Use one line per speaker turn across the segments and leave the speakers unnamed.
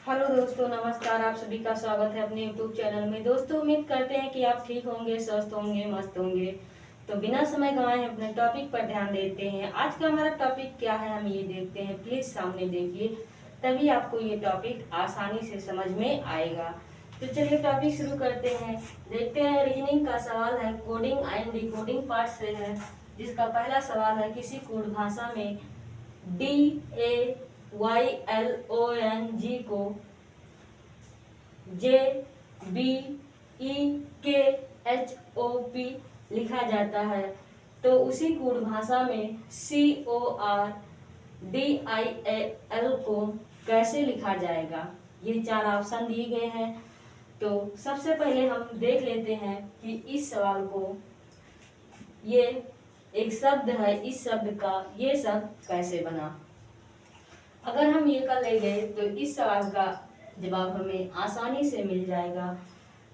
Hello दोस्तों, नमस्कार। आप सभी का स्वागत है अपने YouTube चैनल में। दोस्तों, उम्मीद करते हैं कि आप ठीक होंगे, स्वस्थ होंगे, मस्त होंगे। तो बिना समय गंवाए अपने टॉपिक पर ध्यान देते हैं। आज का हमारा टॉपिक क्या है, हम ये देखते हैं। प्लीज सामने देखिए, तभी आपको ये टॉपिक आसानी से समझ में आएगा। तो चलिए टॉपिक शुरू करते हैं। देखते हैं, रीजनिंग का सवाल है, कोडिंग एंड डिकोडिंग पार्ट से है, जिसका पहला सवाल है, किसी कोड भाषा में DAYLONG को JBEKHOP लिखा जाता है, तो उसी कोड भाषा में CORDIAL को कैसे लिखा जाएगा। ये चार ऑप्शन दिए गए हैं। तो सबसे पहले हम देख लेते हैं कि इस सवाल को, ये एक शब्द है, इस शब्द का ये शब्द कैसे बना। अगर हम ये कर लेंगे तो इस सवाल का जवाब हमें आसानी से मिल जाएगा।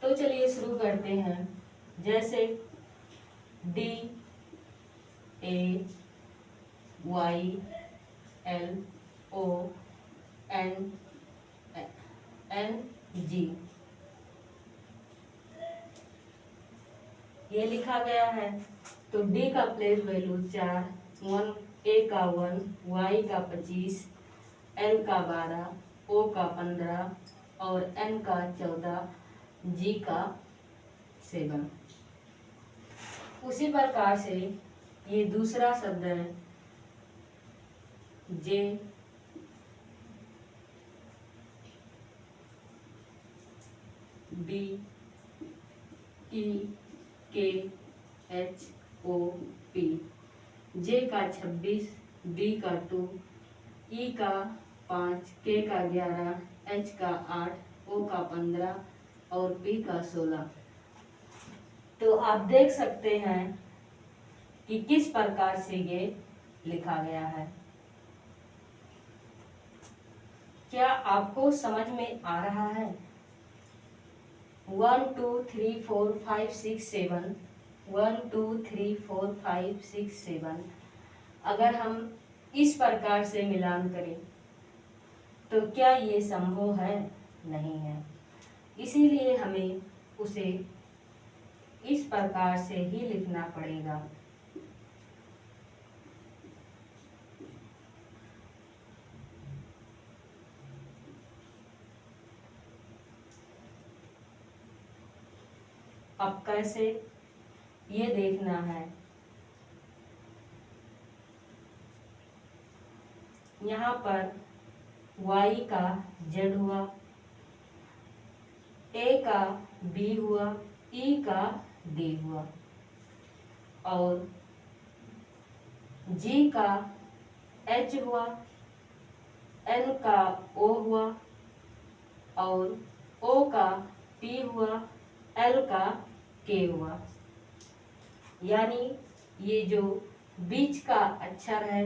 तो चलिए शुरू करते हैं। जैसे DAYLONG ये लिखा गया है। तो D का प्लेस वैल्यू 4, 1 A का 1, Y का 25, L का 12, O का 15 और N का 14, G का 7। उसी प्रकार से ये दूसरा शब्द है, JBEKHOP। J का 26, B का 2, E का 5, K का 11, H का 8, O का 15 और P का 16। तो आप देख सकते हैं कि किस प्रकार से ये लिखा गया है। क्या आपको समझ में आ रहा है? 1 2 3 4 5 6 7, 1 2 3 4 5 6 7। अगर हम इस प्रकार से मिलान करें तो क्या ये संभव है? नहीं है। इसीलिए हमें उसे इस प्रकार से ही लिखना पड़ेगा। अब कैसे, ये देखना है। यहाँ पर Y का Z हुआ, A का B हुआ, E का D हुआ और G का H हुआ, N का O हुआ और O का P हुआ, L का K हुआ। यानी ये जो बीच का अक्षर है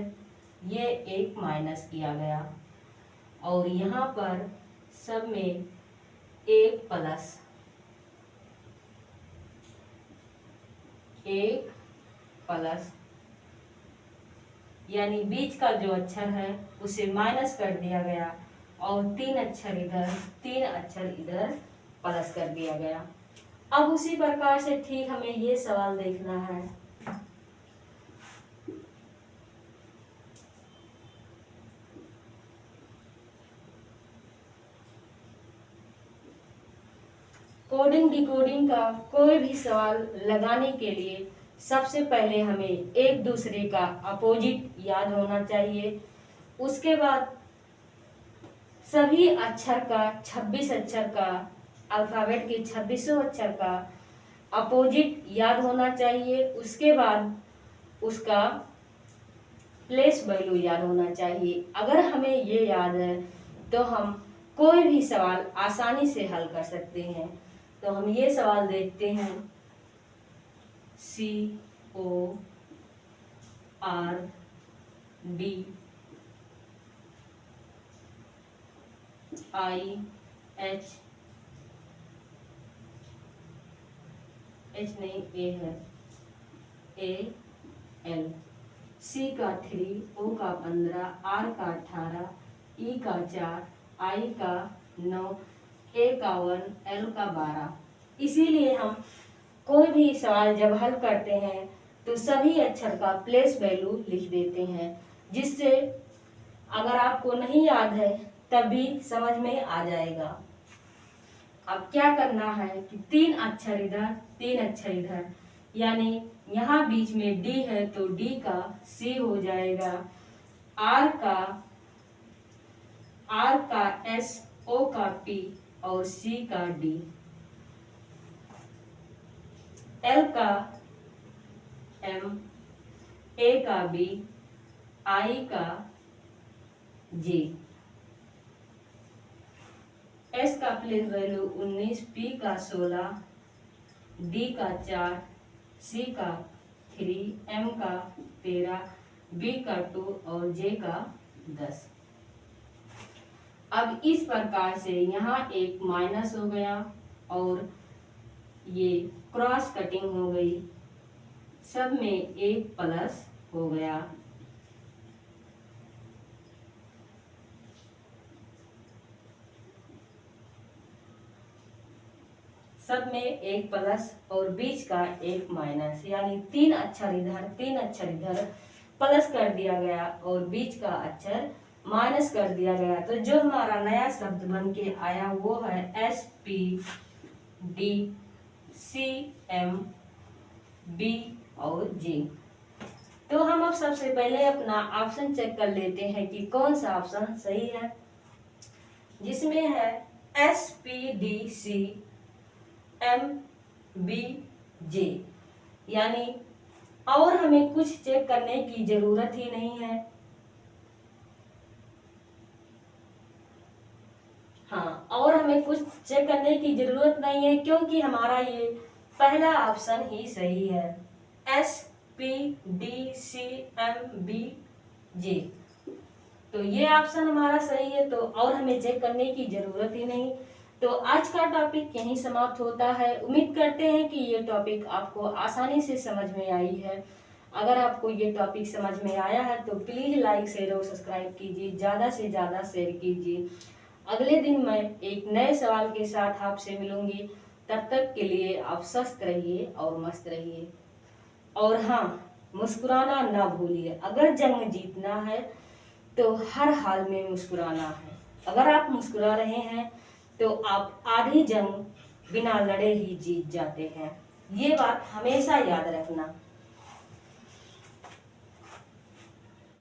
ये एक माइनस किया गया और यहाँ पर सब में एक प्लस, यानी बीच का जो अक्षर है उसे माइनस कर दिया गया और 3 अक्षर इधर प्लस कर दिया गया। अब उसी प्रकार से ठीक हमें ये सवाल देखना है। कोडिंग डिकोडिंग का कोई भी सवाल लगाने के लिए सबसे पहले हमें एक दूसरे का अपोजिट याद होना चाहिए। उसके बाद सभी अक्षर का 26 अक्षर का, अल्फाबेट के 26 अक्षर का अपोजिट याद होना चाहिए। उसके बाद उसका प्लेस वैल्यू याद होना चाहिए। अगर हमें ये याद है तो हम कोई भी सवाल आसानी से हल कर सकते हैं। तो हम ये सवाल देखते हैं। CORDIAL C का 3, O का 15, R का 18, E का 4, I का 9, A का 1, L का 12। इसीलिए हम कोई भी सवाल जब हल करते हैं तो सभी अक्षर का प्लेस वैल्यू लिख देते हैं, जिससे अगर आपको नहीं याद है तब भी समझ में आ जाएगा। अब क्या करना है कि 3 अक्षर इधर 3 अक्षर इधर, यानी यहाँ बीच में D है तो D का C हो जाएगा, R का S, O का P और C का D, L का M, A का B, I का J, S का प्लेस वैल्यू 19, P का 16, D का 4, C का 3, M का 13, B का 2 और J का 10। अब इस प्रकार से यहाँ एक माइनस हो गया और ये क्रॉस कटिंग हो गई, सब में एक प्लस हो गया। सब में एक प्लस और बीच का एक माइनस, यानी 3 अक्षर इधर 3 अक्षर इधर प्लस कर दिया गया और बीच का अक्षर माइनस कर दिया गया। तो जो हमारा नया शब्द बन के आया वो है SPDCMB और J। तो हम अब सबसे पहले अपना ऑप्शन चेक कर लेते हैं कि कौन सा ऑप्शन सही है, जिसमें है SPDCMBJ, यानी और हमें कुछ चेक करने की जरूरत ही नहीं है। हाँ, और हमें कुछ चेक करने की जरूरत नहीं है क्योंकि हमारा ये पहला ऑप्शन ही सही है, SPDCMBJ। तो ये ऑप्शन हमारा सही है, तो और हमें चेक करने की जरूरत ही नहीं। तो आज का टॉपिक यहीं समाप्त होता है। उम्मीद करते हैं कि ये टॉपिक आपको आसानी से समझ में आई है। अगर आपको ये टॉपिक समझ में आया है तो प्लीज़ लाइक शेयर और सब्सक्राइब कीजिए, ज़्यादा से ज़्यादा शेयर कीजिए। अगले दिन मैं एक नए सवाल के साथ आपसे मिलूंगी। तब तक के लिए आप स्वस्थ रहिए और मस्त रहिए। और हाँ, मुस्कुराना ना भूलिए। अगर जंग जीतना है तो हर हाल में मुस्कुराना है। अगर आप मुस्कुरा रहे हैं तो आप आधी जंग बिना लड़े ही जीत जाते हैं। ये बात हमेशा याद रखना।